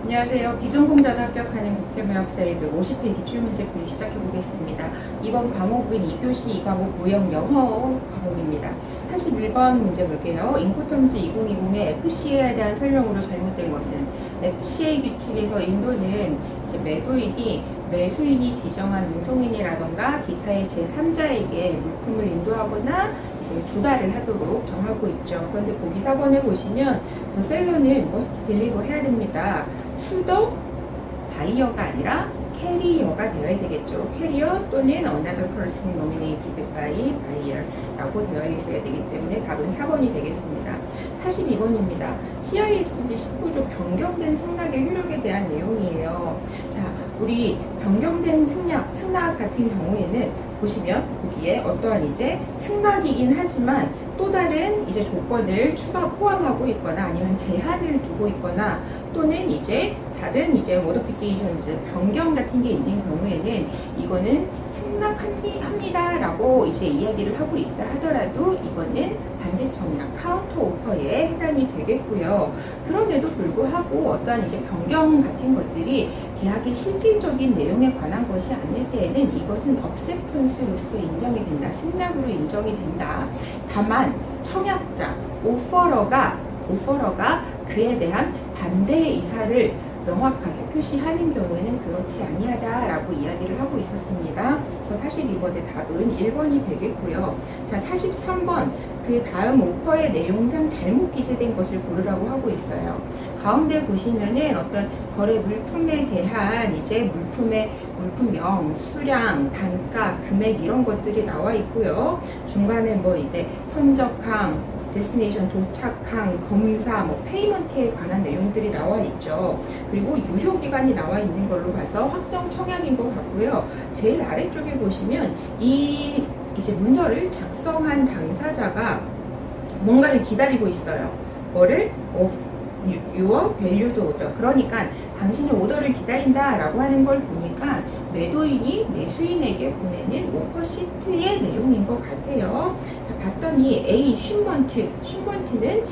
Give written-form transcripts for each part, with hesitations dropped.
안녕하세요. 비전공자도 합격하는 국제무역사이드 50회 기출문제 풀이 시작해 보겠습니다. 이번 과목은 2교시 2과목 무역 영어 과목입니다. 41번 문제 볼게요. 인코텀즈 2020의 FCA에 대한 설명으로 잘못된 것은 FCA 규칙에서 인도는 이제 매도인이 매수인이 지정한 운송인이라던가 기타의 제3자에게 물품을 인도하거나 이제 조달을 하도록 정하고 있죠. 그런데 보기 4번에 보시면 셀러는 must deliver 해야 됩니다. to 바이어가 아니라 캐리어가 되어야 되겠죠. 캐리어 또는 another person nominated by buyer라고 되어 있어야 되기 때문에 답은 4번이 되겠습니다. 42번입니다. CISG 19조 변경된 승낙의 효력에 대한 내용이에요. 자, 우리 변경된 승낙 같은 경우에는 보시면 거기에 어떠한 이제 승낙이긴 하지만 또 다른 이제 조건을 추가 포함하고 있거나 아니면 제한을 두고 있거나 또는 이제 다른 이제 modifications 변경 같은 게 있는 경우에는 이거는 승낙합니다라고 이제 이야기를 하고 있다 하더라도 이거는 반대청이나 카운터 오퍼에 해당이 되겠고요. 그럼에도 불구하고 어떠한 이제 변경 같은 것들이 계약의 실질적인 내용에 관한 것이 아닐 때에는 이것은 acceptance로서 인정이 된다. 승낙으로 인정이 된다. 다만 청약자, 오퍼러가 그에 대한 반대 의사를 명확하게 표시하는 경우에는 그렇지 아니하다라고 이야기를 하고 있었습니다. 그래서 42번의 답은 1번이 되겠고요. 자, 43번 그 다음 오퍼의 내용상 잘못 기재된 것을 고르라고 하고 있어요. 가운데 보시면은 어떤 거래 물품에 대한 이제 물품명, 수량, 단가, 금액 이런 것들이 나와 있고요. 중간에 뭐 이제 선적항, 데스티네이션 도착항, 검사, 페이먼트에 관한 내용들이 나와 있죠. 그리고 유효기간이 나와 있는 걸로 봐서 확정 청약인 것 같고요. 제일 아래쪽에 보시면 이 이제 문서를 작성한 당사자가 뭔가를 기다리고 있어요. 뭐를? Your valued order. 그러니까 당신의 오더를 기다린다라고 하는 걸 보니까 매도인이 매수인에게 보내는 오퍼시트의 내용인 것 같아요. 자, 봤더니 A 쉰먼트는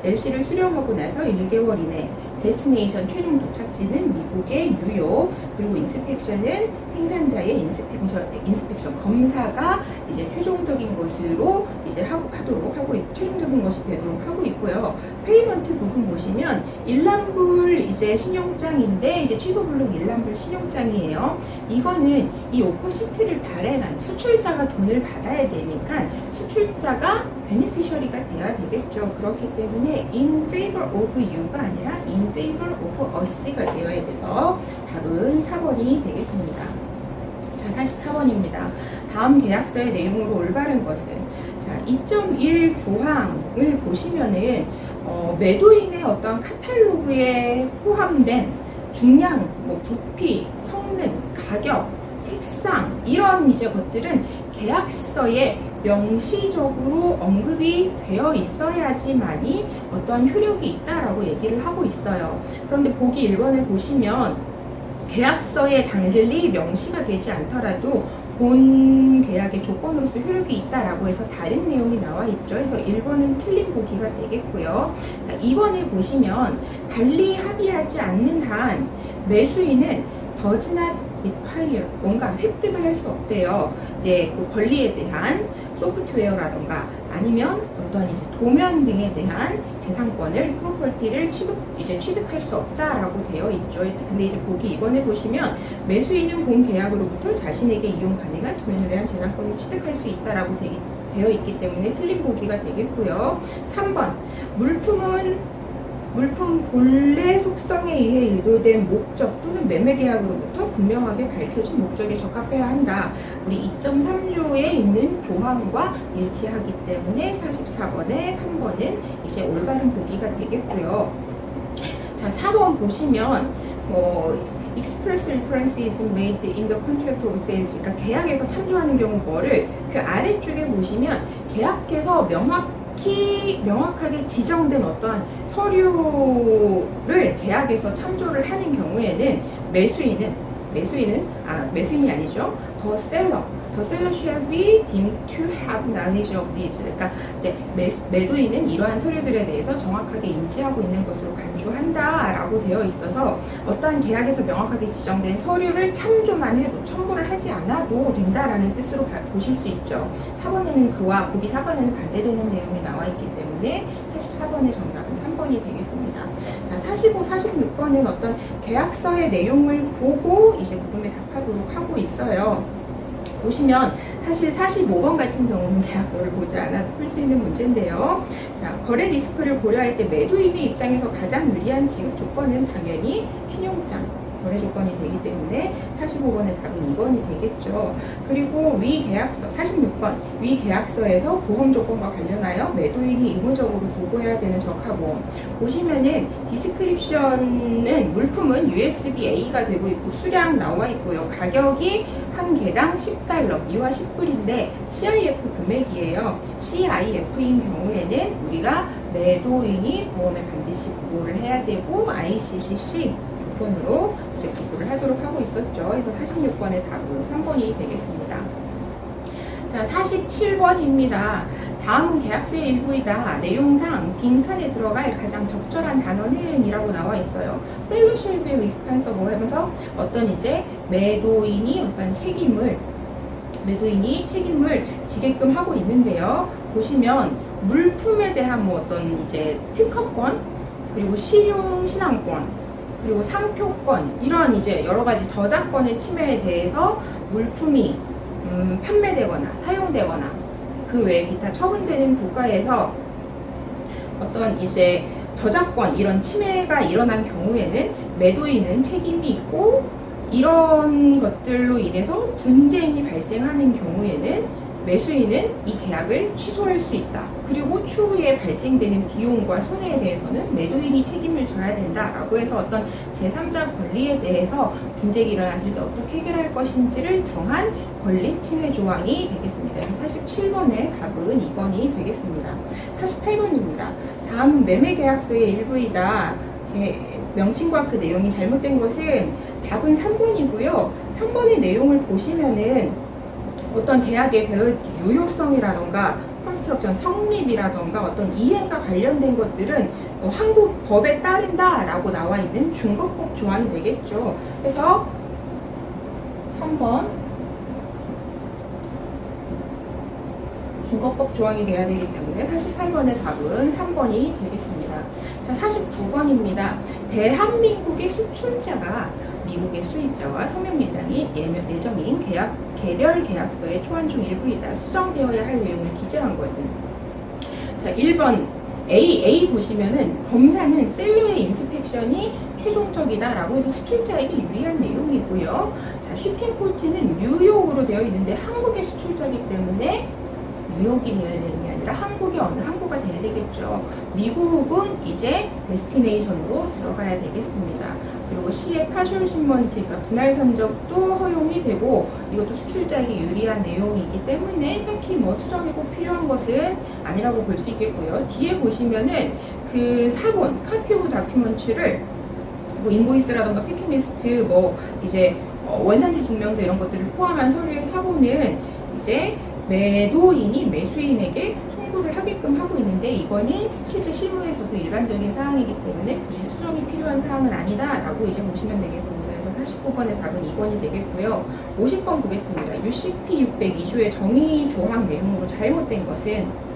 LC를 수령하고 나서 1개월 이내 데스티네이션 최종 도착지는 미국의 뉴욕, 그리고 인스펙션은 생산자의 인스펙션 검사가 이제 최종적인 것으로 이제 하도록 하고 최종적인 것이 되도록 하고 있고요. 페이먼트 부분 보시면 일람불 이제 신용장인데 이제 취소불능 일람불 신용장이에요. 이거는 이 오퍼시트를 발행한 수출자가 돈을 받아야 되니까 수출자가 베네피셔리가 돼야 되겠죠. 그렇기 때문에 in favor of you가 아니라 in favor of us가 되어야 돼서 답은 4번이 되겠습니다. 자, 44번입니다. 다음 계약서의 내용으로 올바른 것은 자, 2.1 조항을 보시면은 매도인의 어떤 카탈로그에 포함된 중량, 부피, 성능, 가격, 색상 이런 이제 것들은 계약서에 명시적으로 언급이 되어 있어야지만이 어떠한 효력이 있다라고 얘기를 하고 있어요. 그런데 보기 1번을 보시면 계약서에 달리 명시가 되지 않더라도 본 계약의 조건으로서 효력이 있다라고 해서 다른 내용이 나와 있죠. 그래서 1번은 틀린 보기가 되겠고요. 자, 2번에 보시면 달리 합의하지 않는 한 매수인은 does not require 뭔가 획득을 할 수 없대요. 이제 그 권리에 대한 소프트웨어라던가 아니면 어떤 이제 도면 등에 대한 재산권을 프로퍼티를 취득할 수 없다라고 되어 있죠. 근데 이제 보기 2번에 보시면 매수인은 본 계약으로부터 자신에게 이용 가능한 도면에 대한 재산권을 취득할 수 있다라고 되어 있기 때문에 틀린 보기가 되겠고요. 3번 물품 본래 속성에 의해 의도된 목적 또는 매매 계약으로부터 분명하게 밝혀진 목적에 적합해야 한다. 우리 2.3조에 있는 조항과 일치하기 때문에 44번에 3번은 이제 올바른 보기가 되겠고요. 자, 4번 보시면 express reference is made in the contract of sales. 그러니까 계약에서 참조하는 경우 뭐를 그 아래쪽에 보시면 계약에서 명확하게 지정된 어떠한 서류를 계약에서 참조를 하는 경우에는 매수인이 아니죠. 더 셀러, The seller shall be deemed to have knowledge of these. 그러니까 이제 매도인은 이러한 서류들에 대해서 정확하게 인지하고 있는 것으로 간주한다라고 되어 있어서 어떠한 계약에서 명확하게 지정된 서류를 참조만 해도 첨부를 하지 않아도 된다라는 뜻으로 보실 수 있죠. 4번에는 그와 보기 4번에는 반대되는 내용이 나와 있기 때문에 44번의 정답은 3번이 되겠습니다. 자, 45, 46번은 어떤 계약서의 내용을 보고 이제 물음에 답하도록 하고 있어요. 보시면 사실 45번 같은 경우는 계약서를 보지 않아도 풀 수 있는 문제인데요. 자, 거래 리스크를 고려할 때 매도인의 입장에서 가장 유리한 지급 조건은 당연히 신용장 거래 조건이 되기 때문에 45번의 답은 2번이 되겠죠. 그리고 위 계약서 46번 위 계약서에서 보험 조건과 관련하여 매도인이 의무적으로 부고해야 되는 적하보험 보시면은 디스크립션은 물품은 USB-A가 되고 있고 수량 나와 있고요. 가격이 한 개당 10달러, 미화 10불인데 CIF 금액이에요. CIF인 경우에는 우리가 매도인이 보험에 반드시 부고를 해야 되고 ICCC 번으로 이제 기부를 하도록 하고 있었죠. 그래서 46번의 답은 3번이 되겠습니다. 자, 47번입니다. 다음은 계약서의 일부이다. 내용상 빈칸에 들어갈 가장 적절한 단어는 이라고 나와 있어요. Seller shall be responsible 하면서 어떤 이제 매도인이 책임을 지게끔 하고 있는데요. 보시면 물품에 대한 뭐 어떤 이제 특허권 그리고 신앙권 그리고 상표권 이런 이제 여러 가지 저작권의 침해에 대해서 물품이 판매되거나 사용되거나 그 외에 기타 처분되는 국가에서 어떤 이제 저작권 이런 침해가 일어난 경우에는 매도인은 책임이 있고 이런 것들로 인해서 분쟁이 발생하는 경우에는 매수인은 이 계약을 취소할 수 있다. 그리고 추후에 발생되는 비용과 손해에 대해서는 매도인이 책임을 져야 된다라고 해서 어떤 제3자 권리에 대해서 분쟁이 일어났을 때 어떻게 해결할 것인지를 정한 권리 침해 조항이 되겠습니다. 47번의 답은 2번이 되겠습니다. 48번입니다. 다음은 매매계약서의 일부이다. 명칭과 그 내용이 잘못된 것은 답은 3번이고요. 3번의 내용을 보시면은 어떤 계약의 유효성이라던가 컨스트럭션 성립이라던가 어떤 이행과 관련된 것들은 한국 법에 따른다라고 나와 있는 준거법 조항이 되겠죠. 그래서 3번 준거법 조항이 돼야 되기 때문에 48번의 답은 3번이 되겠습니다. 자, 49번입니다. 대한민국의 수출자가 미국의 수입자와 서명 예정인 개별 계약서의 초안 중 일부이다. 수정되어야 할 내용을 기재한 것은 자, 1번 A 보시면은 검사는 셀러의 인스펙션이 최종적이다라고 해서 수출자에게 유리한 내용이고요. 자, 쉬핑 포트는 뉴욕으로 되어 있는데 한국의 수출자이기 때문에 뉴욕이 되어야 되는 게 아니라 한국의 어느 항구가 돼야 되겠죠. 미국은 이제 데스티네이션으로 들어가야 되겠습니다. 그리고 C의 파셜 신먼트, 그러니까 분할 선적도 허용이 되고 이것도 수출자에게 유리한 내용이기 때문에 딱히 뭐 수정이 꼭 필요한 것은 아니라고 볼 수 있겠고요. 뒤에 보시면은 그 사본, 카피 오브 다큐먼트를 뭐 인보이스라던가 패킹리스트, 뭐 이제 원산지 증명서 이런 것들을 포함한 서류의 사본은 이제 매도인이 매수인에게 송부를 하게끔 하고 있는데 이거는 실제 실무에서도 일반적인 사항이기 때문에 굳이 수정이 필요한 사항은 아니다라고 이제 보시면 되겠습니다. 그래서 49번의 답은 2번이 되겠고요. 50번 보겠습니다. UCP 602조의 정의 조항 내용으로 잘못된 것은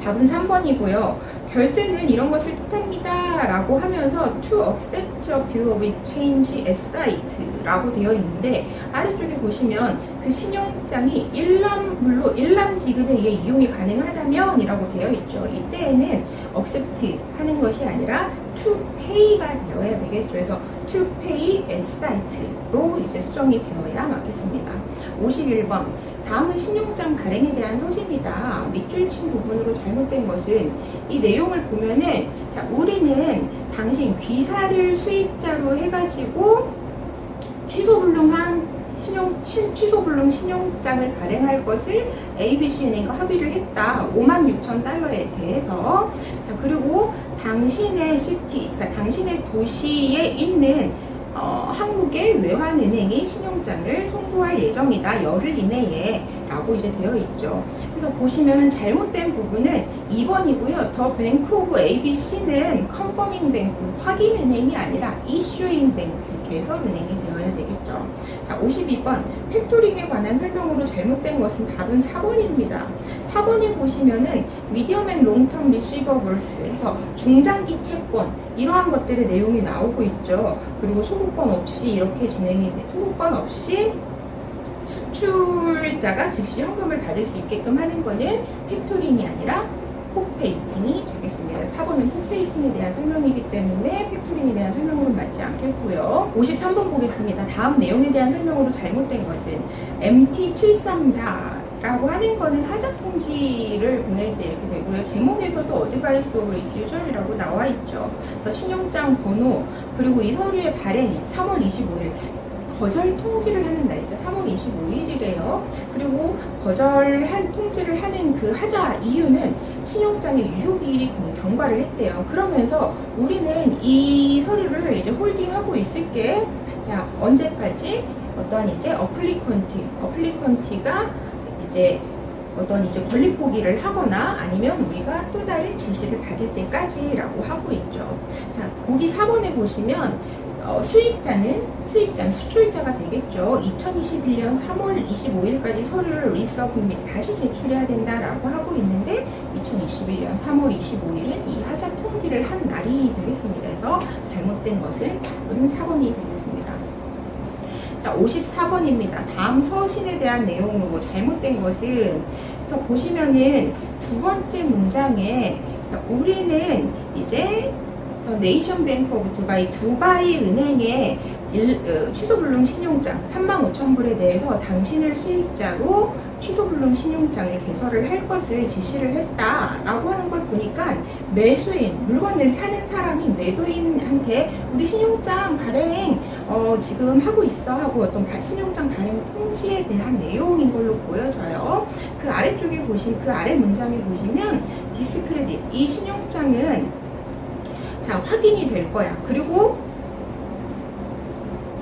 답은 3번이고요. 결제는 이런 것을 뜻합니다 라고 하면서 to accept a bill of exchange as site라고 되어 있는데 아래쪽에 보시면 그 신용장이 일람물로 일람 지급에 의해 이용이 가능하다면 이라고 되어 있죠. 이때에는 accept 하는 것이 아니라 to pay가 되어야 되겠죠. 그래서 to pay as site로 이제 수정이 되어야 맞겠습니다. 51번 다음은 신용장 발행에 대한 서신이다. 밑줄 친 부분으로 잘못된 것은 이 내용을 보면은 자, 우리는 당신 귀사를 수익자로 해가지고 취소불능한 취소불능 신용장을 발행할 것을 ABC은행과 합의를 했다. 56,000달러에 대해서. 자, 그리고 당신의 시티, 그러니까 당신의 도시에 있는 한국의 외환은행이 신용장을 송부할 예정이다. 열흘 이내에 라고 이제 되어 있죠. 그래서 보시면은 잘못된 부분은 2번이고요. 더 뱅크 오브 ABC는 컨퍼밍 뱅크, 확인 은행이 아니라 이슈잉 뱅크, 개설 은행이 되어야 되겠죠. 자, 52번 팩토링에 관한 설명으로 잘못된 것은 답은 4번입니다. 4번에 보시면은 미디엄 앤 롱텀 리시버블스 해서 중장기 채권 이러한 것들의 내용이 나오고 있죠. 그리고 소구권 없이 이렇게 소구권 없이 수출자가 즉시 현금을 받을 수 있게끔 하는 거는 팩토링이 아니라 포페이팅이 되겠습니다. 4번은 포페이팅에 대한 설명이기 때문에 팩토링에 대한 설명으로 맞지 않겠고요. 53번 보겠습니다. 다음 내용에 대한 설명으로 잘못된 것은 MT734라고 하는 거는 하자 통지를 보낼 때 이렇게 되고요. 제목에서도 어드바이스 오브 리퓨저이라고 나와 있죠. 그래서 신용장 번호 그리고 이 서류의 발행이 3월 25일 거절 통지를 하는 날짜 3월 25일이래요. 그리고 거절한 통지를 하는 그 하자 이유는 신용장의 유효기일이 경과를 했대요. 그러면서 우리는 이 서류를 이제 홀딩하고 있을게. 자, 언제까지? 어떤 이제 어플리컨티가 이제 어떤 이제 권리 포기를 하거나 아니면 우리가 또 다른 지시를 받을 때까지라고 하고 있죠. 자, 보기 4번에 보시면 수출자가 되겠죠. 2021년 3월 25일까지 서류를 리서브밋 다시 제출해야 된다라고 하고 있는데 2021년 3월 25일은 이 하자 통지를 한 날이 되겠습니다. 그래서 잘못된 것은 답은 4번이 되겠습니다. 자, 54번입니다. 다음 서신에 대한 내용으로 잘못된 것은 그래서 보시면은 두 번째 문장에 우리는 이제 네이션 뱅크 오브 두바이 은행의 취소불능 신용장 35,000불에 대해서 당신을 수익자로 취소불능 신용장을 개설을 할 것을 지시를 했다라고 하는 걸 보니까 매수인, 물건을 사는 사람이 매도인한테 우리 신용장 발행 지금 하고 있어 하고 어떤 신용장 발행 통지에 대한 내용인 걸로 보여져요. 그 아래쪽에 그 아래 문장에 보시면 디스크레딧, 이 신용장은 자, 확인이 될 거야. 그리고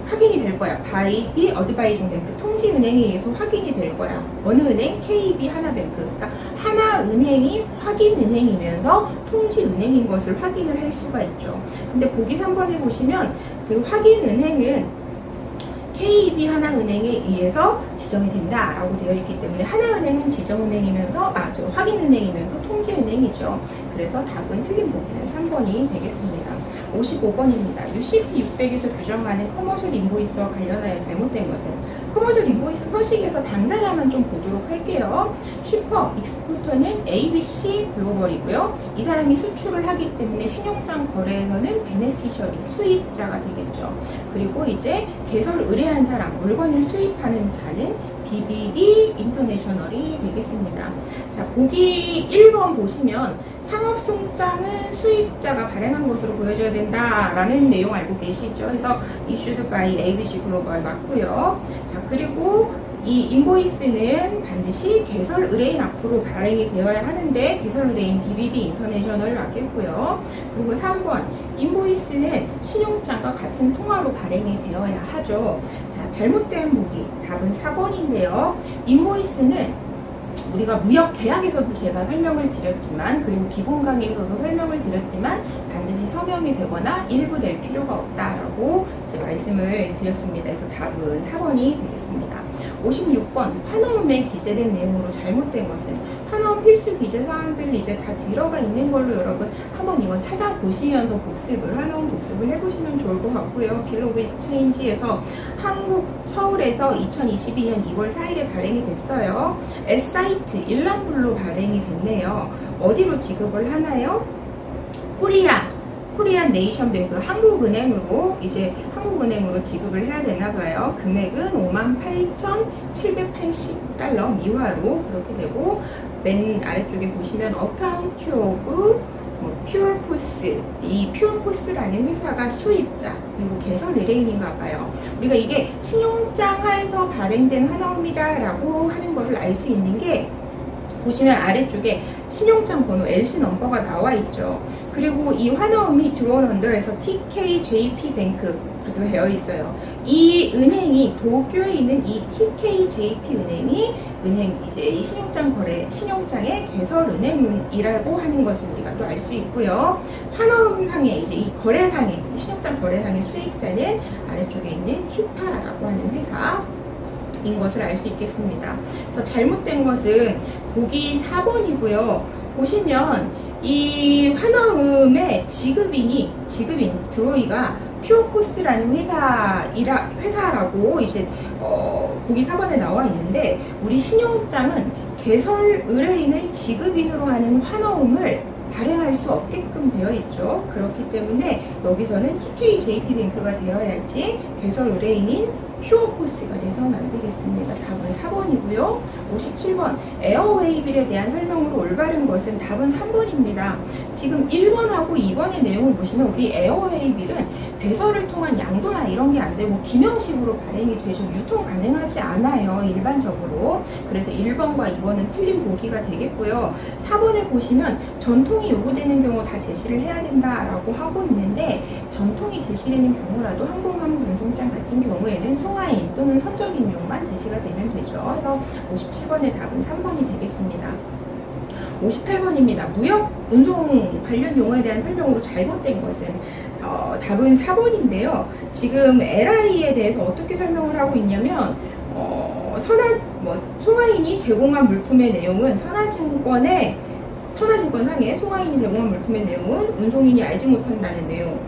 확인이 될 거야. by the advising bank. 통지은행에 의해서 확인이 될 거야. 어느 은행? KB 하나뱅크. 그러니까 하나은행이 확인은행이면서 통지은행인 것을 확인을 할 수가 있죠. 근데 보기 3번에 보시면 그 확인은행은 KB 하나은행에 의해서 지정이 된다라고 되어 있기 때문에 하나은행은 지정은행이면서 확인은행이면서 통지은행이죠. 그래서 답은 틀린 보기는 3번이 되겠습니다. 55번입니다. UCP 600에서 규정하는 커머셜 인보이스와 관련하여 잘못된 것은 커머셜 인보이스 서식에서 당사자만 좀 보도록 할게요. 슈퍼 익스포터는 ABC 글로벌이고요. 이 사람이 수출을 하기 때문에 신용장 거래에서는 베네피셔리 수익자가 되겠죠. 그리고 이제 개설 의뢰한 사람 물건을 수입하는 자는 BBB 인터내셔널이 되겠습니다. 자, 보기 1번 보시면 상업송장은 수입자가 발행한 것으로 보여져야 된다라는 내용 알고 계시죠? 그래서 issued by ABC 글로벌 맞고요. 자, 그리고 이 인보이스는 반드시 개설 의뢰인 앞으로 발행이 되어야 하는데 개설 의뢰인 BBB 인터내셔널 맞겠고요. 그리고 3번 인보이스는 신용장과 같은 통화로 발행이 되어야 하죠. 자, 잘못된 보기 답은 4번인데요. 인보이스는 우리가 무역 계약에서도 제가 설명을 드렸지만 그리고 기본 강의에서도 설명을 드렸지만 반드시 서명이 되거나 일부될 필요가 없다라고 이제 말씀을 드렸습니다. 그래서 답은 4번이 되겠습니다. 56번 환원음에 기재된 내용으로 잘못된 것은 환원 필수 기재 사항들이 이제 다 들어가 있는 걸로 여러분 한번 이건 찾아보시면서 환원 복습을 해보시면 좋을 것 같고요. 빌로그 익스체인지에서 한국 서울에서 2022년 2월 4일에 발행이 됐어요. S사이트 일란불로 발행이 됐네요. 어디로 지급을 하나요? 코리안 네이션 뱅크 한국은행으로 지급을 해야 되나 봐요. 금액은 58,780달러 미화로 그렇게 되고 맨 아래쪽에 보시면 어카운트 오브 퓨어포스, 이 퓨어포스라는 회사가 수입자 그리고 개설 의뢰인인가 봐요. 우리가 이게 신용장 하에서 발행된 하나입니다 라고 하는 것을 알 수 있는 게 보시면 아래쪽에 신용장 번호 LC 넘버가 나와 있죠. 그리고 이 환화음이 들어온 언더에서 TKJP 뱅크 되어 있어요. 이 은행이 도쿄에 있는 이 TKJP 은행이 이제 이 신용장의 개설은행이라고 하는 것을 우리가 또 알 수 있고요. 환원상의 이제 이 거래상의 신용장 거래상의 수익자는 아래쪽에 있는 키타라고 하는 회사인 것을 알 수 있겠습니다. 그래서 잘못된 것은 보기 4번이고요. 보시면 이 환화음의 지급인 드로이가 퓨어코스라는 회사라고 이제 보기 4번에 나와 있는데, 우리 신용장은 개설 의뢰인을 지급인으로 하는 환어음을 발행할 수 없게끔 되어 있죠. 그렇기 때문에 여기서는 TKJP뱅크가 되어야지 개설 의뢰인인 퓨어코스가 돼서는 안 되겠습니다. 답은 4번이고요. 57번 에어웨이빌에 대한 설명으로 올바른 것은 답은 3번입니다. 지금 1번하고 2번의 내용을 보시면 우리 에어웨이빌은 배설을 통한 양도나 이런 게 안 되고 기명식으로 발행이 되죠. 유통 가능하지 않아요, 일반적으로. 그래서 1번과 2번은 틀린 보기가 되겠고요. 4번에 보시면 전통이 요구되는 경우 다 제시를 해야 된다라고 하고 있는데, 전통이 제시되는 경우라도 항공화물 운송장 같은 경우에는 송화인 또는 선적인용만 제시가 되면 되죠. 그래서 57번의 답은 3번이 되겠습니다. 58번입니다. 무역 운송 관련 용어에 대한 설명으로 잘못된 것은 답은 4번인데요. 지금 LI에 대해서 어떻게 설명을 하고 있냐면 송화인이 제공한 물품의 내용은 선화증권상에 송화인이 제공한 물품의 내용은 운송인이 알지 못한다는 내용.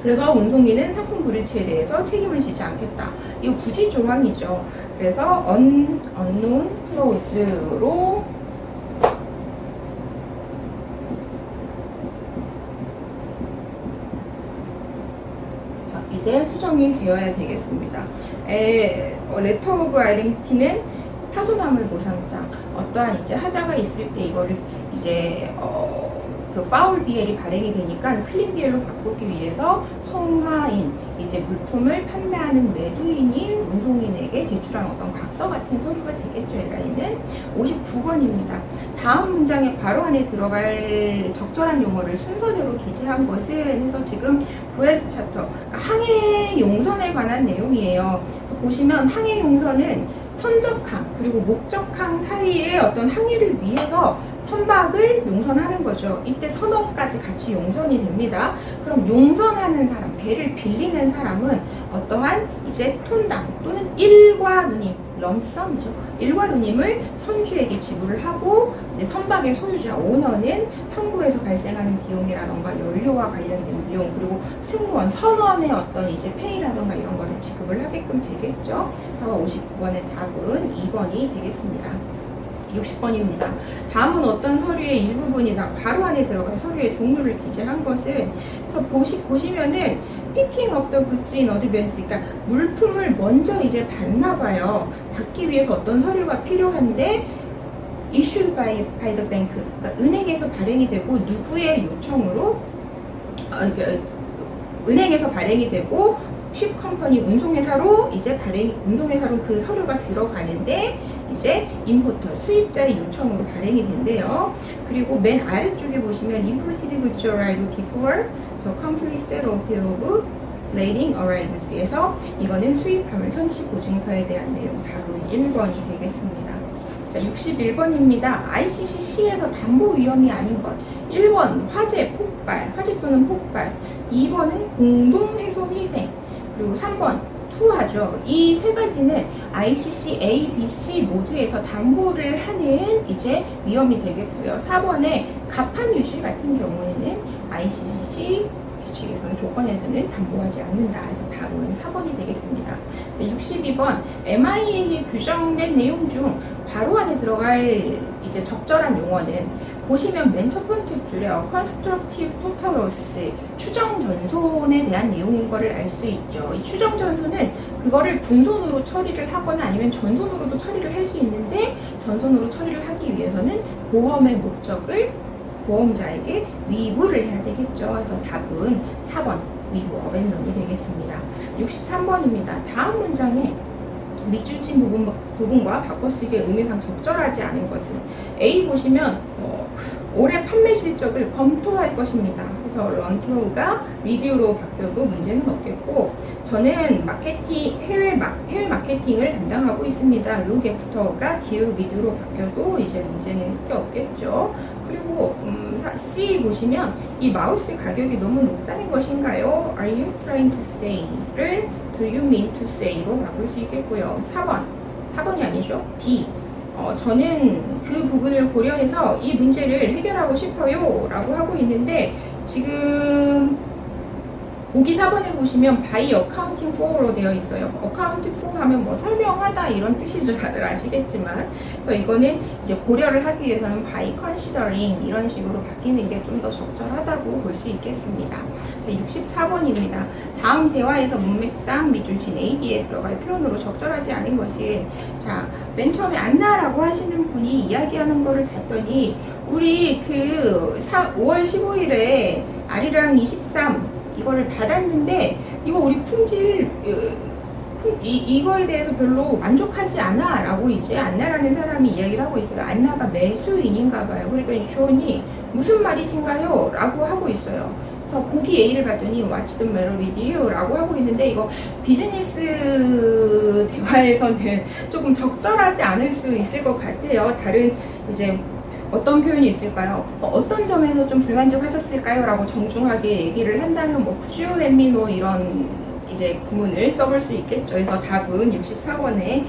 그래서 운송인은 상품 불일치에 대해서 책임을 지지 않겠다. 이거 부지 조항이죠. 그래서 unknown clause로 이제 수정이 되어야 되겠습니다. 레터 오브 아이덴티티는 파손화물 보상장, 어떠한 이제 하자가 있을 때 이거를 이제 그 파울 BL이 발행이 되니까 클린 BL로 바꾸기 위해서 송화인, 이제 물품을 판매하는 매도인이 운송인에게 제출한 어떤 각서 같은 서류가 되겠죠. LI는 59번입니다. 다음 문장의 괄호 안에 들어갈 적절한 용어를 순서대로 기재한 것은 해서 지금 브레스 차터, 그러니까 항해 용선에 관한 내용이에요. 보시면 항해 용선은 선적항 그리고 목적항 사이에 어떤 항해를 위해서 선박을 용선하는 거죠. 이때 선원까지 같이 용선이 됩니다. 그럼 용선하는 사람, 배를 빌리는 사람은 어떠한 이제 톤당 또는 일과 누님, 럼썸이죠. 일과 누님을 선주에게 지불을 하고, 이제 선박의 소유자 오너는 항구에서 발생하는 비용이라던가 연료와 관련된 비용, 그리고 승무원, 선원의 어떤 이제 페이라던가 이런 거를 지급을 하게끔 되겠죠. 그래서 59번의 답은 2번이 되겠습니다. 60번입니다. 다음은 어떤 서류의 일부분이나 괄호 안에 들어갈 서류의 종류를 기재한 것은, 그래서 보시면은 picking up the goods in advance, 그러니까 물품을 먼저 이제 받나 봐요. 받기 위해서 어떤 서류가 필요한데 issued by the bank, 그러니까 은행에서 발행이 되고 누구의 요청으로 은행에서 발행이 되고 쉽 컴퍼니 운송회사로 이제 운송회사로 그 서류가 들어가는데 이제 임포터 수입자의 요청으로 발행이 된대요. 그리고 맨 아래쪽에 보시면 imported goods arrive before the complete set of lading arrives에서 이거는 수입함을 선취 보증서에 대한 내용, 답은 1번이 되겠습니다. 자, 61번입니다. ICCC에서 담보 위험이 아닌 것. 1번 화재 또는 폭발. 2번은 공동 훼손 희생. 그리고 3번 투하죠. 이 세 가지는 ICC A, B, C 모두에서 담보를 하는 이제 위험이 되겠고요. 4번에 가판 유실 같은 경우에는 ICC 규칙에서는 조건에서는 담보하지 않는다. 그래서 답은 4번이 되겠습니다. 자, 62번 MIA에 규정된 내용 중 괄호 안에 들어갈 이제 적절한 용어는, 보시면 맨 첫 번째 줄에 constructive total loss, 추정 전손에 대한 내용인 거를 알 수 있죠. 이 추정 전손은 그거를 분손으로 처리를 하거나 아니면 전손으로도 처리를 할 수 있는데, 전손으로 처리를 하기 위해서는 보험의 목적을 보험자에게 위부를 해야 되겠죠. 그래서 답은 4번 위부 어벤넌이 되겠습니다. 63번입니다. 다음 문장에 밑줄친 부분과 바꿔쓰기의 의미상 적절하지 않은 것은, A 보시면 올해 판매 실적을 검토할 것입니다. 그래서 런토가 리뷰로 바뀌어도 문제는 없겠고, 저는 해외 마케팅을 담당하고 있습니다. 룩 애프터가 디어 위드로 바뀌어도 이제 문제는 크게 없겠죠. 그리고 C 보시면 이 마우스 가격이 너무 높다는 것인가요? Are you trying to say를 Do you mean to say로 바꿀 수 있겠고요. 4번이 아니죠. D. 저는 그 부분을 고려해서 이 문제를 해결하고 싶어요 라고 하고 있는데, 지금 보기 4번에 보시면 by accounting for로 되어 있어요. accounting for 하면 뭐 설명하다 이런 뜻이죠. 다들 아시겠지만. 그래서 이거는 이제 고려를 하기 위해서는 by considering 이런 식으로 바뀌는 게 좀 더 적절하다고 볼 수 있겠습니다. 자, 64번입니다. 다음 대화에서 문맥상 밑줄 친 A, B에 들어갈 표현으로 적절하지 않은 것은, 자, 맨 처음에 안나라고 하시는 분이 이야기하는 거를 봤더니 우리 5월 15일에 아리랑 23 이거를 받았는데 이거 우리 품질 이거에 대해서 별로 만족하지 않아 라고 이제 안나라는 사람이 이야기를 하고 있어요. 안나가 매수인인가 봐요. 그랬더니 존이 무슨 말이신가요? 라고 하고 있어요. 그래서 보기 A를 봤더니 What's the matter with you? 라고 하고 있는데, 이거 비즈니스 대화에서는 조금 적절하지 않을 수 있을 것 같아요. 다른 이제 어떤 표현이 있을까요? 어떤 점에서 좀 불만족하셨을까요? 라고 정중하게 얘기를 한다면 could you let me know 이런 이제 구문을 써볼 수 있겠죠. 그래서 답은 64번에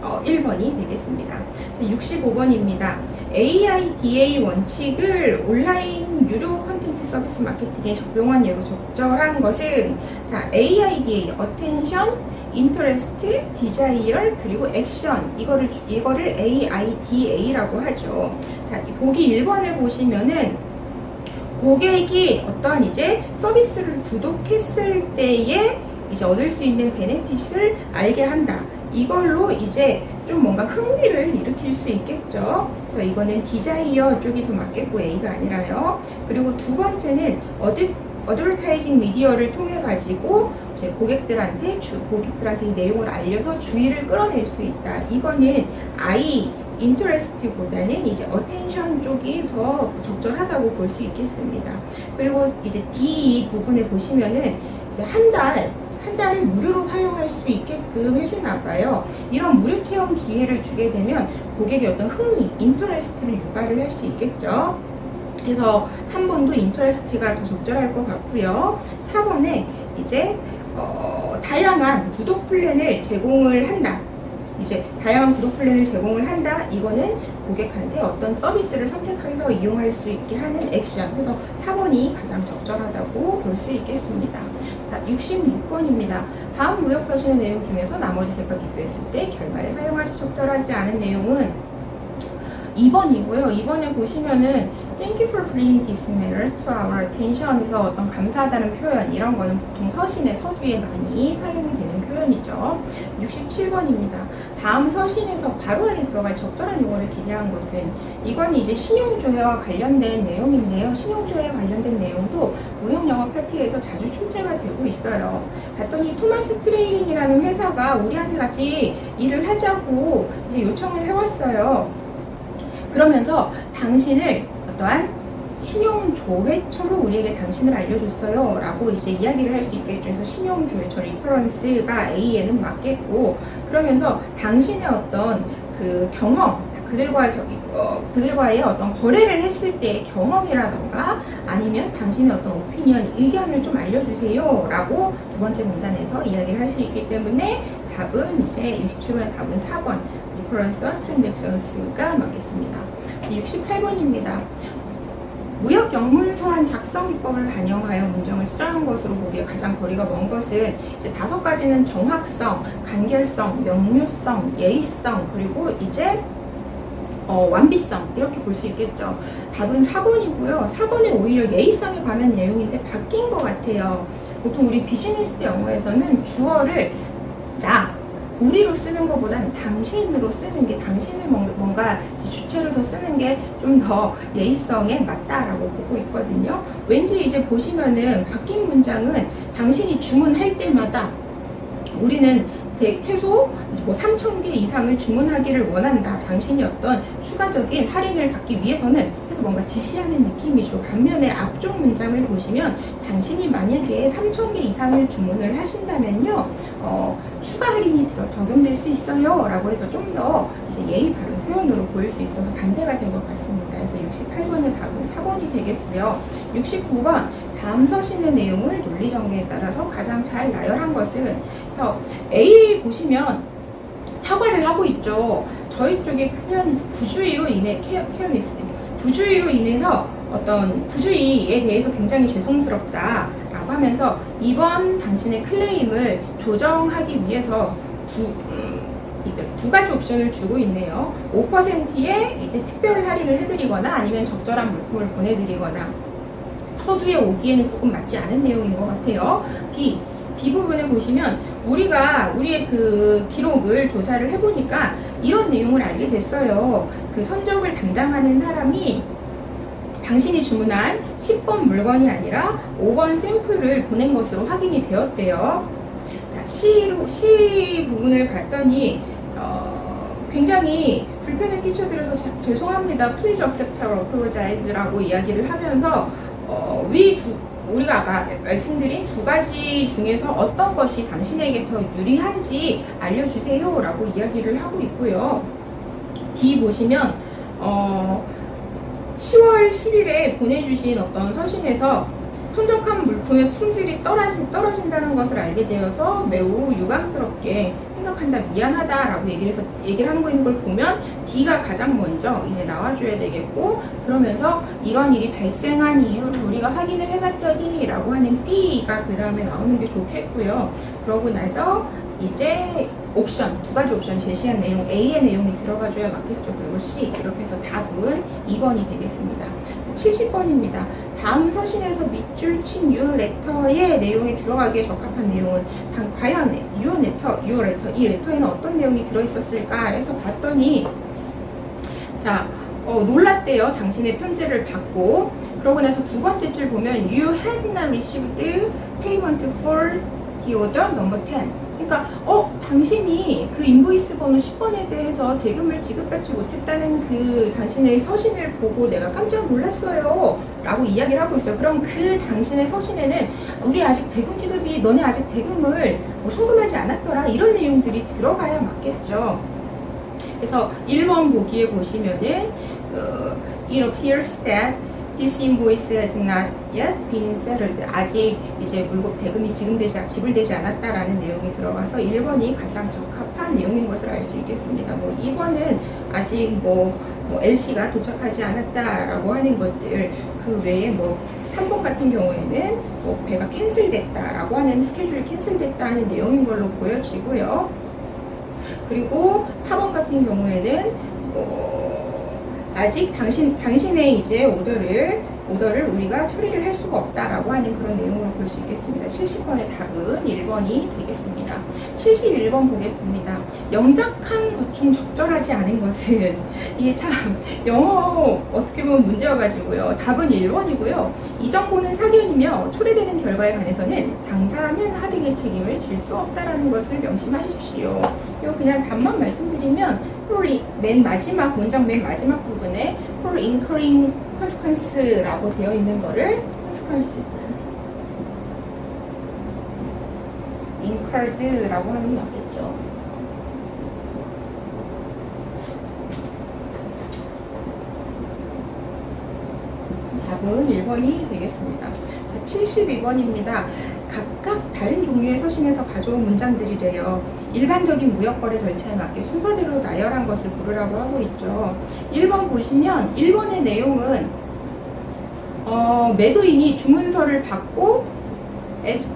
1번이 되겠습니다. 65번입니다. AIDA 원칙을 온라인 유료 콘텐츠 서비스 마케팅에 적용한 예로 적절한 것은, 자, AIDA, Attention, Interest, Desire, 그리고 Action, 이거를 AIDA라고 하죠. 자, 보기 1번을 보시면은 고객이 어떠한 이제 서비스를 구독했을 때에 이제 얻을 수 있는 베네핏을 알게 한다. 이걸로 이제 좀 뭔가 흥미를 일으킬 수 있겠죠. 그래서 이거는 디자이어 쪽이 더 맞겠고 A가 아니라요. 그리고 두 번째는 어드버타이징 미디어를 통해 가지고 이제 고객들한테 이 내용을 알려서 주의를 끌어낼 수 있다. 이거는 I 인터레스트보다는 이제 어텐션 쪽이 더 적절하다고 볼 수 있겠습니다. 그리고 이제 D 부분에 보시면은 이제 한 달을 무료로 사용할 수 있게끔 해주나 봐요. 이런 무료 체험 기회를 주게 되면 고객의 어떤 흥미, 인터레스트를 유발을 할 수 있겠죠. 그래서 3번도 인터레스트가 더 적절할 것 같고요. 4번에 이제 다양한 구독 플랜을 제공을 한다. 이제 다양한 구독 플랜을 제공을 한다. 이거는 고객한테 어떤 서비스를 선택해서 이용할 수 있게 하는 액션. 그래서 4번이 가장 적절하다고 볼 수 있겠습니다. 자, 66번입니다. 다음 무역 서신의 내용 중에서 나머지 색과 비교했을 때 결말에 사용하지 적절하지 않은 내용은 2번이고요. 2번에 보시면은 Thank you for bringing this matter to our attention 에서 어떤 감사하다는 표현, 이런 거는 보통 서신의 서두에 많이 사용이 되는 표현이죠. 67번입니다. 다음 서신에서 괄호 안에 들어갈 적절한 용어를 기재한 것은, 이건 이제 신용조회와 관련된 내용인데요. 신용조회에 관련된 내용도 무역영어 파트에서 자주 출제가 되고 있어요. 봤더니 토마스 트레이링이라는 회사가 우리한테 같이 일을 하자고 이제 요청을 해왔어요. 그러면서 당신을 어떠한 신용조회처로 우리에게 당신을 알려줬어요 라고 이제 이야기를 할 수 있겠죠. 그래서 신용조회처 리퍼런스가 A에는 맞겠고, 그러면서 당신의 어떤 그 경험, 그들과의 어떤 거래를 했을 때의 경험이라던가 아니면 당신의 어떤 오피니언, 의견을 좀 알려주세요 라고 두 번째 문단에서 이야기를 할 수 있기 때문에 답은 이제 67번의 답은 4번 리퍼런스와 트랜잭션스가 맞겠습니다. 68번입니다. 무역 영문서한 작성 기법을 반영하여 문장을 수정한 것으로 보기에 가장 거리가 먼 것은, 이제 5가지는 정확성, 간결성, 명료성, 예의성, 그리고 이제 완비성, 이렇게 볼 수 있겠죠. 답은 4번이고요. 4번은 오히려 예의성에 관한 내용인데 바뀐 것 같아요. 보통 우리 비즈니스 영어에서는 주어를 우리로 쓰는 것보다는 당신으로 쓰는 게, 당신을 뭔가 주체로서 쓰는 게 좀 더 예의성에 맞다라고 보고 있거든요. 왠지 이제 보시면은 바뀐 문장은 당신이 주문할 때마다 우리는 최소 뭐 3,000개 이상을 주문하기를 원한다. 당신이 어떤 추가적인 할인을 받기 위해서는 하면서 뭔가 지시하는 느낌이죠. 반면에 앞쪽 문장을 보시면 당신이 만약에 3,000개 이상을 주문을 하신다면요, 추가 할인이 적용될 수 있어요 라고 해서 좀 더 이제 예의 바른 표현으로 보일 수 있어서 반대가 된 것 같습니다. 그래서 68번의 답은 4번이 되겠고요. 69번, 다음 서신의 내용을 논리전개에 따라서 가장 잘 나열한 것은, 그래서 A 보시면 사과를 하고 있죠. 저희 쪽에 부주의로 인해 부주의로 인해서 어떤 부주의에 대해서 굉장히 죄송스럽다라고 하면서 이번 당신의 클레임을 조정하기 위해서 두 가지 옵션을 주고 있네요. 5%의 이제 특별 할인을 해드리거나 아니면 적절한 물품을 보내드리거나. 서두에 오기에는 조금 맞지 않은 내용인 것 같아요. B 부분을 보시면 우리의 그 기록을 조사를 해보니까 이런 내용을 알게 됐어요. 그 선적을 담당하는 사람이 당신이 주문한 10번 물건이 아니라 5번 샘플을 보낸 것으로 확인이 되었대요. 자, C 부분을 봤더니 굉장히 불편을 끼쳐드려서 죄송합니다. Please accept or apologize라고 이야기를 하면서 우리가 말씀드린 두 가지 중에서 어떤 것이 당신에게 더 유리한지 알려주세요 라고 이야기를 하고 있고요. D 보시면 10월 10일에 보내주신 어떤 서신에서 선적한 물품의 품질이 떨어진다는 것을 알게 되어서 매우 유감스럽게 생각한다, 미안하다라고 얘기를 하는 거 있는 걸 보면 D가 가장 먼저 이제 나와줘야 되겠고, 그러면서 이런 일이 발생한 이유를 우리가 확인을 해봤더니 라고 하는 B가 그 다음에 나오는 게 좋겠고요. 그러고 나서 이제 두 가지 옵션 제시한 내용 A의 내용이 들어가줘야 맞겠죠. 그리고 C, 이렇게 해서 답은 2번이 되겠습니다. 70번입니다. 다음 서신에서 밑줄 친 your letter의 내용이 들어가기에 적합한 내용은 과연 your letter, 이 레터에는 어떤 내용이 들어있었을까 해서 봤더니, 자, 놀랐대요. 당신의 편지를 받고. 그러고 나서 두 번째 줄 보면 you had not received payment for the order number 10. 그러니까 당신이 그 인보이스 번호 10번에 대해서 대금을 지급받지 못했다는 그 당신의 서신을 보고 내가 깜짝 놀랐어요 라고 이야기를 하고 있어요. 그럼 그 당신의 서신에는 우리 아직 대금 지급이, 너네 아직 대금을 송금하지 않았더라, 이런 내용들이 들어가야 맞겠죠. 그래서 1번 보기에 보시면은 it appears that this invoice has not yet been settled. 아직 이제 대금이 지불되지 않았다라는 내용이 들어가서 1번이 가장 적합한 내용인 것을 알 수 있겠습니다. 2번은 아직 LC가 도착하지 않았다라고 하는 것들, 그 외에 3번 같은 경우에는 배가 캔슬됐다라고 하는, 스케줄이 캔슬됐다는 내용인 걸로 보여지고요. 그리고 4번 같은 경우에는 아직 당신의 이제 오더를 우리가 처리를 할 수가 없다라고 하는 그런 내용으로 볼 수 있겠습니다. 70번의 답은 1번이 되겠습니다. 71번 보겠습니다. 영작한 것 중 적절하지 않은 것은, 이게 참 영어 어떻게 보면 문제여가지고요. 답은 1번이고요. 이 정보는 사견이며 초래되는 결과에 관해서는 당사는 하등의 책임을 질 수 없다라는 것을 명심하십시오. 이거 그냥 답만 말씀드리면 문장 맨 마지막 부분에 for incurring consequence라고 되어 있는 거를 consequences, incurred라고 하는 게 맞겠죠. 답은 1번이 되겠습니다. 자, 72번입니다. 각각 다른 종류의 서신에서 가져온 문장들이래요. 일반적인 무역거래 절차에 맞게 순서대로 나열한 것을 고르라고 하고 있죠. 1번 보시면 1번의 내용은 매도인이 주문서를 받고 as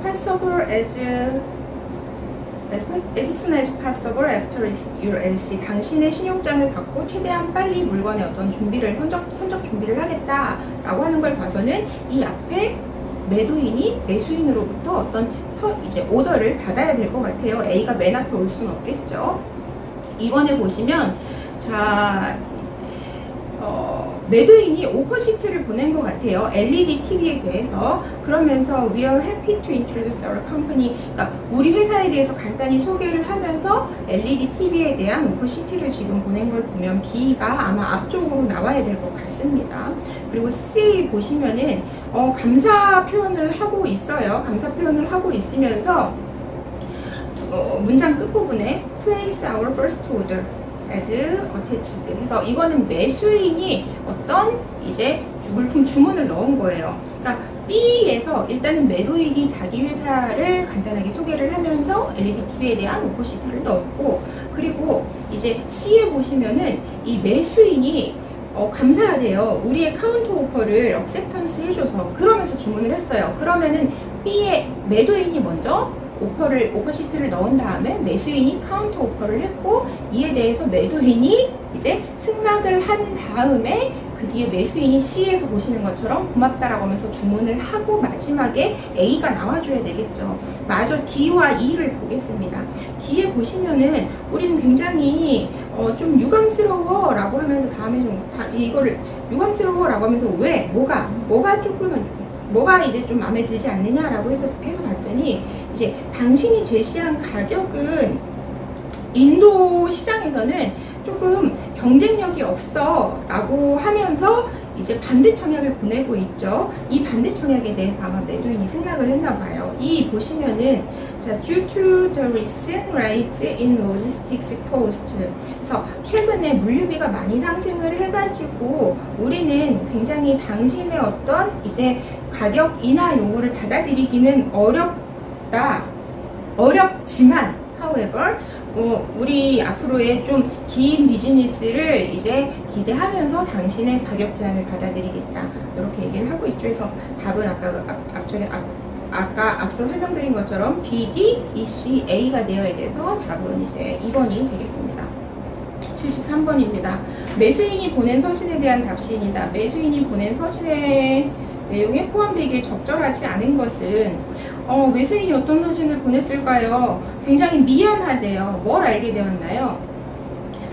soon as possible after your LC, 당신의 신용장을 받고 최대한 빨리 물건의 어떤 선적 준비를 하겠다라고 하는 걸 봐서는 이 앞에 매도인이 매수인으로부터 어떤 이제 오더를 받아야 될 것 같아요. A가 맨 앞에 올 수는 없겠죠. 2번에 보시면, 자, 매도인이 오퍼시트를 보낸 것 같아요. LED TV에 대해서. 그러면서 we are happy to introduce our company. 그러니까 우리 회사에 대해서 간단히 소개를 하면서 LED TV에 대한 오퍼시트를 지금 보낸 걸 보면 B가 아마 앞쪽으로 나와야 될 것 같습니다. 있습니다. 그리고 C 보시면은 감사 표현을 하고 있어요. 감사 표현을 하고 있으면서 문장 끝부분에 place our first order as attached 해서 이거는 매수인이 어떤 이제 물품 주문을 넣은 거예요. 그러니까 B에서 일단은 매도인이 자기 회사를 간단하게 소개를 하면서 LED TV에 대한 오퍼시티를 넣었고, 그리고 이제 C에 보시면은 이 매수인이 감사하대요. 우리의 카운터 오퍼를 억셉턴스 해줘서 그러면서 주문을 했어요. 그러면은 B의 매도인이 먼저 오퍼시트를 넣은 다음에 매수인이 카운터 오퍼를 했고, 이에 대해서 매도인이 이제 승낙을 한 다음에 그 뒤에 매수인이 C에서 보시는 것처럼 고맙다라고 하면서 주문을 하고 마지막에 A가 나와줘야 되겠죠. 마저 D와 E를 보겠습니다. D에 보시면은 우리는 굉장히 좀 유감스러워 라고 하면서 다음에 이거를 유감스러워 라고 하면서 왜? 뭐가 이제 좀 마음에 들지 않느냐라고 해서 봤더니 이제 당신이 제시한 가격은 인도 시장에서는 조금 경쟁력이 없어 라고 하면서 이제 반대 청약을 보내고 있죠. 이 반대 청약에 대해서 아마 매도인이 승낙을 했나 봐요. 이 보시면은 자, due to the recent rise in logistics cost. 그래서 최근에 물류비가 많이 상승을 해가지고 우리는 굉장히 당신의 어떤 이제 가격 인하 요구를 받아들이기는 어렵지만 however 우리 앞으로의 좀 긴 비즈니스를 이제 기대하면서 당신의 가격 제안을 받아들이겠다 이렇게 얘기를 하고 있죠. 그래서 답은 아까 앞서 설명드린 것처럼 B, D, E, C, A가 되어야 돼서 답은 이제 2번이 되겠습니다. 73번입니다. 매수인이 보낸 서신에 대한 답시입니다. 매수인이 보낸 서신의 내용에 포함되기에 적절하지 않은 것은 매수인이 어떤 서신을 보냈을까요? 굉장히 미안하대요. 뭘 알게 되었나요?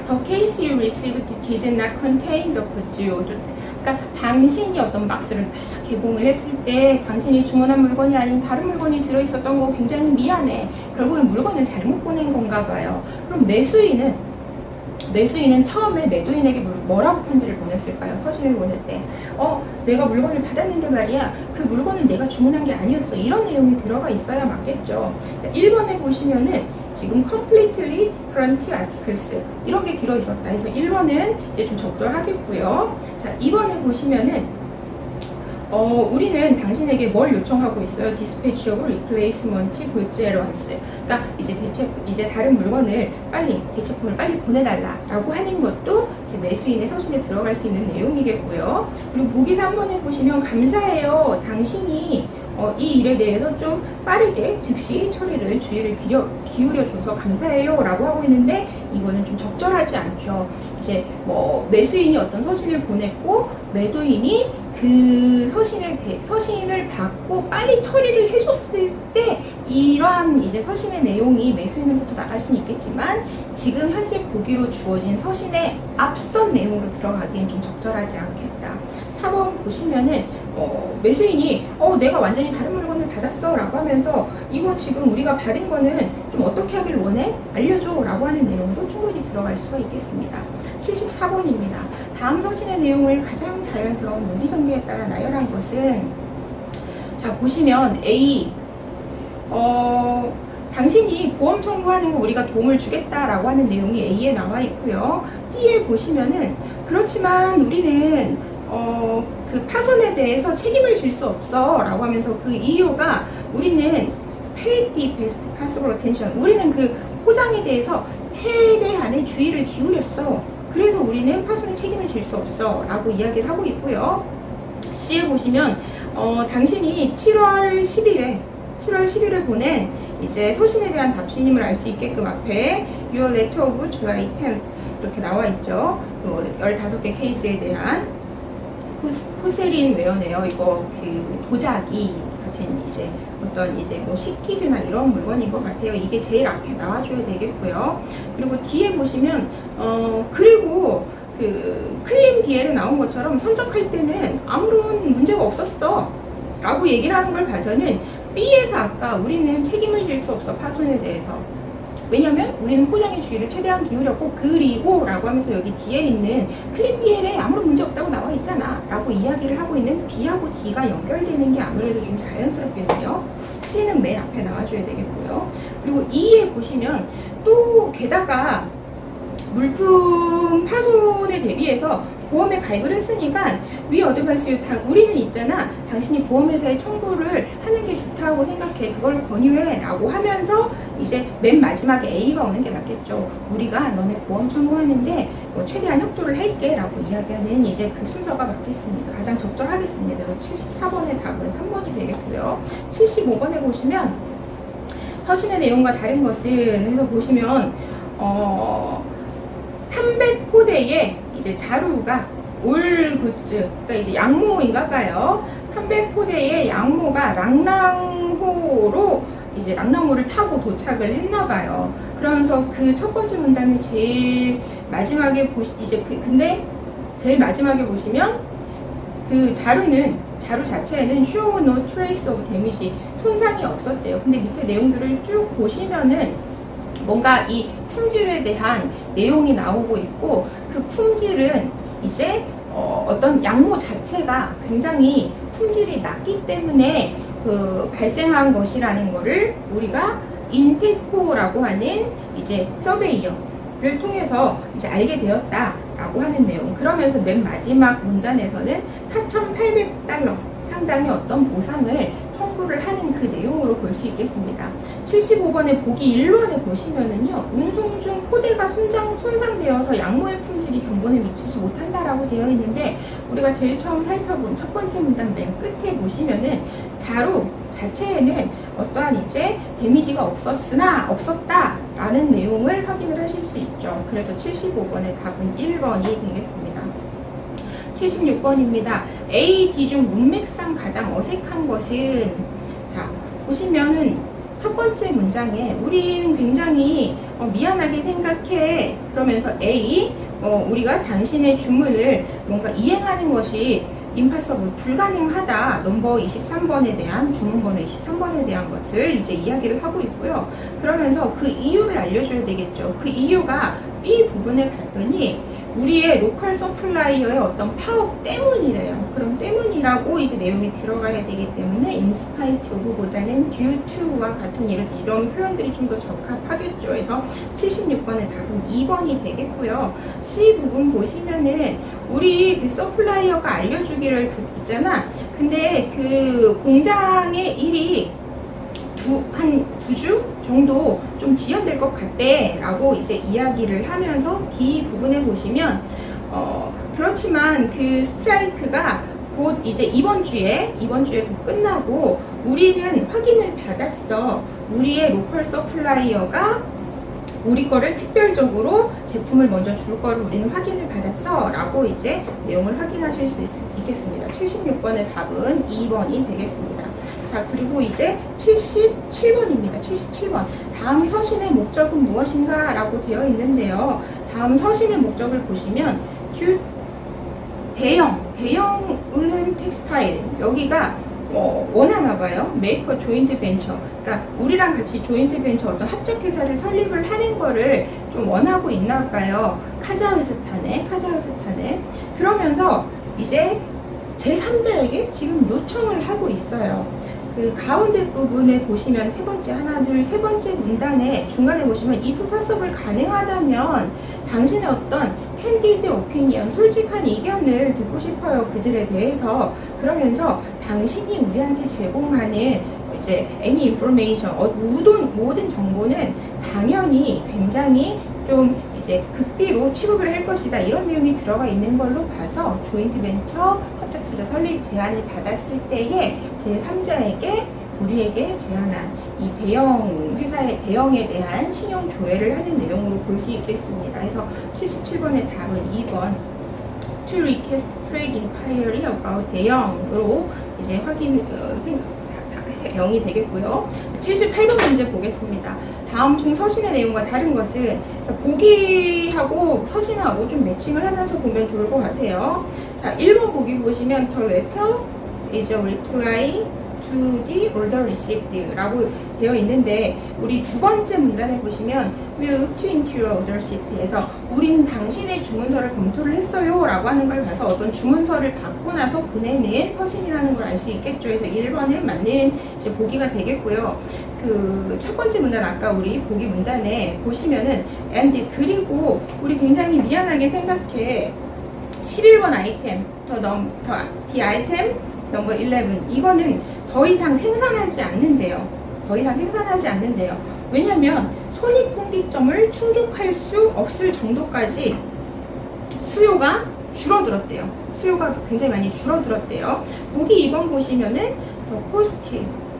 The case you received did not contain the goods you ordered. 그러니까 당신이 어떤 박스를 다 개봉을 했을 때 당신이 주문한 물건이 아닌 다른 물건이 들어있었던 거 굉장히 미안해. 결국엔 물건을 잘못 보낸 건가 봐요. 그럼 매수인은 처음에 매도인에게 뭐라고 편지를 보냈을까요? 서신을 보낼 때 내가 물건을 받았는데 말이야, 그 물건은 내가 주문한 게 아니었어, 이런 내용이 들어가 있어야 맞겠죠. 자, 1번에 보시면은 지금 completely different articles 이런 게 들어있었다 해서 1번은 이제 좀 적절하겠고요. 자, 2번에 보시면은 우리는 당신에게 뭘 요청하고 있어요? Dispatch of replacement goods at once. 그러니까 이제 다른 물건을 대체품을 빨리 보내달라라고 하는 것도 이제 매수인의 서신에 들어갈 수 있는 내용이겠고요. 그리고 보기 3번에 보시면 감사해요. 당신이 이 일에 대해서 좀 빠르게 즉시 처리를 주의를 기울여줘서 감사해요 라고 하고 있는데 이거는 좀 적절하지 않죠. 이제 매수인이 어떤 서신을 보냈고 매도인이 그 서신을 받고 빨리 처리를 해줬을 때 이러한 이제 서신의 내용이 매수인으로부터 나갈 수는 있겠지만 지금 현재 보기로 주어진 서신의 앞선 내용으로 들어가기엔 좀 적절하지 않겠다. 4번 보시면은 매수인이 내가 완전히 다른 물건을 받았어 라고 하면서 이거 지금 우리가 받은 거는 좀 어떻게 하길 원해? 알려줘 라고 하는 내용도 충분히 들어갈 수가 있겠습니다. 74번입니다. 다음 서신의 내용을 가장 자연스러운 논리전개에 따라 나열한 것은 자 보시면 A 당신이 보험 청구하는 거 우리가 도움을 주겠다라고 하는 내용이 A에 나와 있고요. B에 보시면은 그렇지만 우리는 그 파손에 대해서 책임을 질 수 없어 라고 하면서 그 이유가 우리는 pay the best possible attention, 우리는 그 포장에 대해서 최대한의 주의를 기울였어, 그래서 우리는 파손에 책임을 질 수 없어 라고 이야기를 하고 있고요. C에 보시면 당신이 7월 10일에 보낸 이제 서신에 대한 답신임을 알 수 있게끔 앞에 Your letter of July 10th 이렇게 나와 있죠. 15개 케이스에 대한 포세린 웨어네요. 이거 그 도자기 같은 이제 어떤 이제 식기류나 이런 물건인 것 같아요. 이게 제일 앞에 나와줘야 되겠고요. 그리고 뒤에 보시면 그리고 그 클린 비엘에 나온 것처럼 선적할 때는 아무런 문제가 없었어 라고 얘기를 하는 걸 봐서는 B에서 아까 우리는 책임을 질 수 없어 파손에 대해서 왜냐면 우리는 포장의 주의를 최대한 기울였고, 그리고 라고 하면서 여기 뒤에 있는 클린 BL에 아무런 문제 없다고 나와 있잖아 라고 이야기를 하고 있는 B하고 D가 연결되는 게 아무래도 좀 자연스럽겠네요. C는 맨 앞에 나와줘야 되겠고요. 그리고 E에 보시면 또 게다가 물품 파손에 대비해서 보험에 가입을 했으니까 위 어드바이스 우리는 있잖아, 당신이 보험회사에 청구를 하는 게 좋다고 생각해, 그걸 권유해 라고 하면서 이제 맨 마지막에 A가 오는 게 맞겠죠. 우리가 너네 보험 청구하는데 뭐 최대한 협조를 할게 라고 이야기하는 이제 그 순서가 맞겠습니다. 가장 적절하겠습니다. 74번의 답은 3번이 되겠고요. 75번에 보시면 서신의 내용과 다른 것은 해서 보시면 300포대의 이제 자루가 올 굿즈, 그러니까 이제 양모인가 봐요. 300포대의 양모가 랑랑호로 이제 랑랑호를 타고 도착을 했나 봐요. 그러면서 그 첫 번째 문단의 제일 마지막에 근데 제일 마지막에 보시면 그 자루 자체에는 show no trace of damage, 손상이 없었대요. 근데 밑에 내용들을 쭉 보시면은 뭔가 이 품질에 대한 내용이 나오고 있고, 그 품질은 이제 어떤 양모 자체가 굉장히 품질이 낮기 때문에 그 발생한 것이라는 거를 우리가 인테코라고 하는 이제 서베이어를 통해서 이제 알게 되었다라고 하는 내용. 그러면서 맨 마지막 문단에서는 4,800달러 상당의 어떤 보상을 청구를 하는 그 내용으로 볼 수 있겠습니다. 75번에 보기 1번에 보시면은요, 운송 중 포대가 손상되어서 양모의 품질이 견본에 미치지 못한다라고 되어 있는데, 우리가 제일 처음 살펴본 첫 번째 문단 맨 끝에 보시면은 자루 자체에는 어떠한 이제 데미지가 없었다라는 내용을 확인을 하실 수 있죠. 그래서 75번의 답은 1번이 되겠습니다. 76번입니다. A, D 중 문맥상 가장 어색한 것은, 자 보시면은 첫 번째 문장에 우리는 굉장히 미안하게 생각해 그러면서 A, 우리가 당신의 주문을 뭔가 이행하는 것이 impossible, 불가능하다, 넘버 23번에 대한 주문번호 23번에 대한 것을 이제 이야기를 하고 있고요. 그러면서 그 이유를 알려줘야 되겠죠. 그 이유가 B 부분에 봤더니 우리의 로컬 서플라이어의 어떤 파업 때문이래요. 그럼 때문이라고 이제 내용이 들어가야 되기 때문에 in spite of보다는 due to와 같은 이런 표현들이 좀 더 적합하겠죠. 그래서 76번의 답은 2번이 되겠고요. C 부분 보시면은 우리 그 서플라이어가 알려주기를 있잖아. 근데 그 공장의 일이 한 2주 정도 좀 지연될 것 같대 라고 이제 이야기를 하면서 D 부분에 보시면 그렇지만 그 스트라이크가 곧 이제 이번 주에 곧 끝나고 우리는 확인을 받았어. 우리의 로컬 서플라이어가 우리 거를 특별적으로 제품을 먼저 줄 거를 우리는 확인을 받았어 라고 이제 내용을 확인하실 수 있겠습니다. 76번의 답은 2번이 되겠습니다. 자, 그리고 이제 77번입니다. 77번. 다음 서신의 목적은 무엇인가 라고 되어 있는데요. 다음 서신의 목적을 보시면 대형은 텍스타일, 여기가 원하나 봐요. 메이커 조인트 벤처. 그러니까 우리랑 같이 조인트 벤처 어떤 합작 회사를 설립을 하는 거를 좀 원하고 있나 봐요. 카자흐스탄에. 그러면서 이제 제3자에게 지금 요청을 하고 있어요. 그 가운데 부분에 보시면 세 번째 문단에 중간에 보시면 if possible, 가능하다면 당신의 어떤 캔디드 오피니언, 솔직한 의견을 듣고 싶어요. 그들에 대해서. 그러면서 당신이 우리한테 제공하는 이제 any information, 모든 정보는 당연히 굉장히 좀 이제 극비로 취급을 할 것이다, 이런 내용이 들어가 있는 걸로 봐서 조인트 벤처 합작투자 설립 제안을 받았을 때에 제3자에게 우리에게 제안한 이 대형에 대한 신용 조회를 하는 내용으로 볼 수 있겠습니다. 그래서 77번의 답은 2번 to request trade inquiry about 대형으로 이제 대형이 되겠고요. 78번 문제 보겠습니다. 다음 중 서신의 내용과 다른 것은, 보기하고 서신하고 좀 매칭을 하면서 보면 좋을 것 같아요. 자, 1번 보기 보시면 the letter is a reply to the order received라고 되어 있는데 우리 두 번째 문단에 보시면 will look into your order sheet에서 우리는 당신의 주문서를 검토를 했어요 라고 하는 걸 봐서 어떤 주문서를 받고 나서 보내는 서신이라는 걸 알 수 있겠죠. 그래서 1번은 맞는 이제 보기가 되겠고요. 그 첫 번째 문단 아까 우리 보기 문단에 보시면은 and 그리고 우리 굉장히 미안하게 생각해 11번 아이템 the item 넘버 11 이거는 더 이상 생산하지 않는데요. 더 이상 생산하지 않는데요. 왜냐면 손익분기점을 충족할 수 없을 정도까지 수요가 줄어들었대요. 수요가 굉장히 많이 줄어들었대요. 보기 2번 보시면은 the cost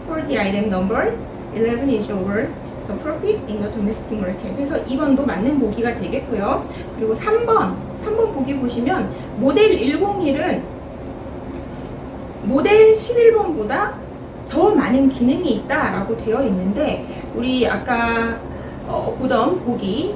for the item number 11 is over the profit in the domestic market. 그래서 2번도 맞는 보기가 되겠고요. 그리고 3번 보기 보시면 모델 101은 모델 11번보다 더 많은 기능이 있다라고 되어 있는데 우리 아까 보던 보기의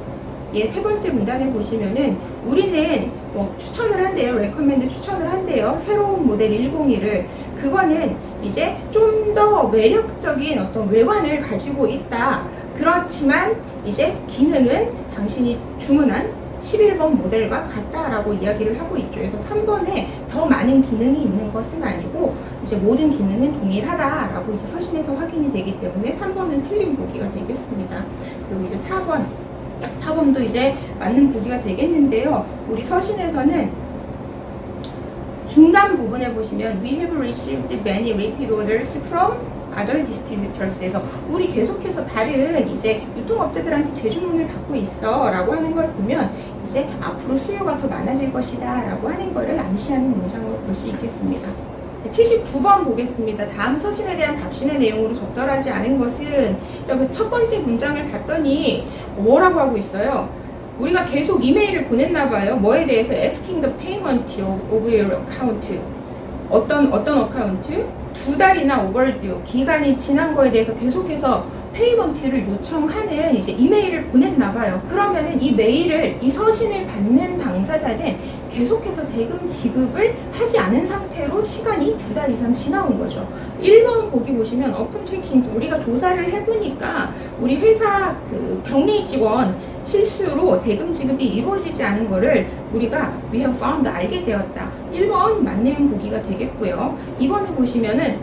세 번째 문단에 보시면은 우리는 뭐 추천을 한대요. 레커멘드 추천을 한대요. 새로운 모델 101을 그거는 이제 좀 더 매력적인 어떤 외관을 가지고 있다. 그렇지만 이제 기능은 당신이 주문한 11번 모델과 같다라고 이야기를 하고 있죠. 그래서 3번에 더 많은 기능이 있는 것은 아니고 이제 모든 기능은 동일하다라고 이제 서신에서 확인이 되기 때문에 3번은 틀린 보기가 되겠습니다. 그리고 이제 4번도 이제 맞는 보기가 되겠는데요. 우리 서신에서는 중간 부분에 보시면 We have received many repeat orders from other distributors에서 우리 계속해서 다른 이제 유통업체들한테 재주문을 받고 있어 라고 하는 걸 보면 이제 앞으로 수요가 더 많아질 것이다 라고 하는 거를 암시하는 문장으로 볼 수 있겠습니다. 79번 보겠습니다. 다음 서신에 대한 답신의 내용으로 적절하지 않은 것은 여기 첫 번째 문장을 봤더니 뭐라고 하고 있어요? 우리가 계속 이메일을 보냈나 봐요. 뭐에 대해서 asking the payment of your account. 어떤 어카운트? 2달이나 overdue 기간이 지난 거에 대해서 계속해서 페이먼트를 요청하는 이제 이메일을 보냈나 봐요. 그러면은 이 메일을 이 서신을 받는 당사자는 계속해서 대금 지급을 하지 않은 상태로 시간이 2달 이상 지나온 거죠. 1번 보기 보시면 오픈 체킹 우리가 조사를 해보니까 우리 회사 그 격리 직원 실수로 대금 지급이 이루어지지 않은 거를 우리가 we have found 알게 되었다. 1번 맞는 보기가 되겠고요. 2번을 보시면은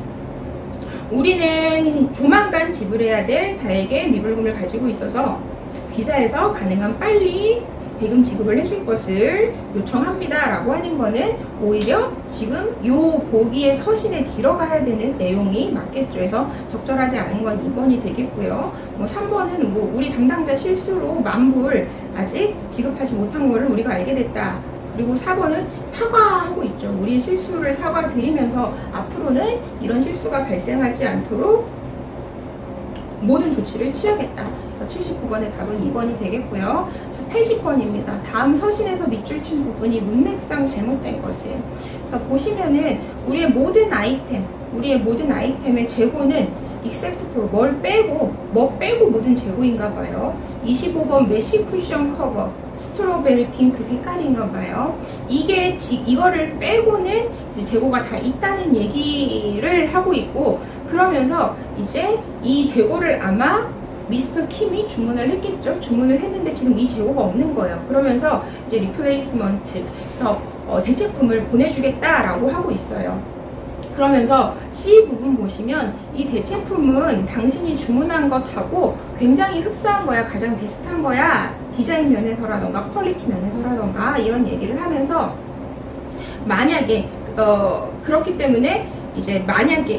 우리는 조만간 지불해야 될 달액의 미불금을 가지고 있어서 귀사에서 가능한 빨리 대금 지급을 해줄 것을 요청합니다 라고 하는 거는 오히려 지금 요 보기의 서신에 들어가야 되는 내용이 맞겠죠. 그래서 적절하지 않은 건 2번이 되겠고요. 뭐 3번은 뭐 우리 담당자 실수로 만불 아직 지급하지 못한 거를 우리가 알게 됐다. 그리고 4번은 사과하고 있죠. 우리의 실수를 사과드리면서 앞으로는 이런 실수가 발생하지 않도록 모든 조치를 취하겠다. 그래서 79번의 답은 2번이 되겠고요. 자, 80번입니다. 다음 서신에서 밑줄 친 부분이 문맥상 잘못된 것을. 그래서 보시면은 우리의 모든 아이템의 재고는 except for 뭐 빼고 모든 재고인가 봐요. 25번 메쉬 쿠션 커버 스트로베리 핑크 색깔인가 봐요. 이거를 빼고는 이제 재고가 다 있다는 얘기를 하고 있고, 그러면서 이제 이 재고를 아마 미스터 킴이 주문을 했겠죠. 주문을 했는데 지금 이 재고가 없는 거예요. 그러면서 이제 리플레이스먼트, 그래서 대체품을 보내주겠다라고 하고 있어요. 그러면서 C 부분 보시면 이 대체품은 당신이 주문한 것하고 굉장히 흡사한 거야, 가장 비슷한 거야, 디자인 면에서라던가 퀄리티 면에서라던가 이런 얘기를 하면서 만약에 그렇기 때문에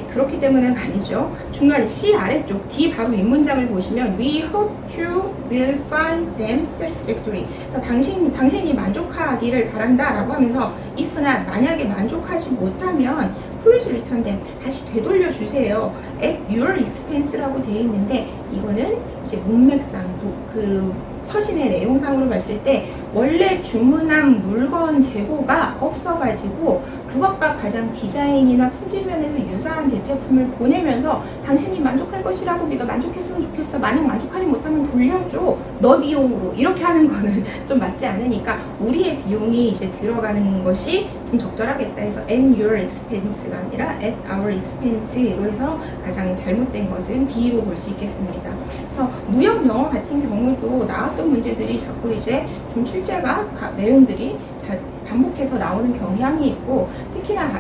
그렇기 때문에는 아니죠. 중간 C 아래쪽 D 바로 윗문장을 보시면 We hope you will find them satisfactory. 그래서 당신이 만족하기를 바란다 라고 하면서 if not, 만약에 만족하지 못하면 please return them, 다시 되돌려 주세요 at your expense라고 되어 있는데, 이거는 이제 문맥상 그 서신의 내용상으로 봤을 때 원래 주문한 물건 재고가 없어가지고 그것과 가장 디자인이나 품질 면에서 유사한 대체품을 보내면서 당신이 만족할 것이라고 믿어 만족했으면 좋겠어. 만약 만족하지 못하면 돌려줘. 너 비용으로. 이렇게 하는 거는 좀 맞지 않으니까 우리의 비용이 이제 들어가는 것이 좀 적절하겠다 해서 at your expense가 아니라 at our expense로 해서 가장 잘못된 것은 D로 볼 수 있겠습니다. 그래서 무역 영어 같은 경우도 나왔던 문제들이 자꾸 이제 좀 출제가 내용들이 반복해서 나오는 경향이 있고, 특히나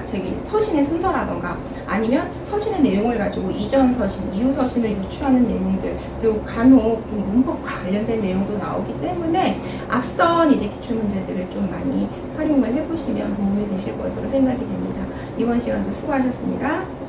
서신의 순서라던가 아니면 서신의 내용을 가지고 이전 서신, 이후 서신을 유추하는 내용들, 그리고 간혹 좀 문법과 관련된 내용도 나오기 때문에 앞선 이제 기출 문제들을 좀 많이 활용을 해보시면 도움이 되실 것으로 생각이 됩니다. 이번 시간도 수고하셨습니다.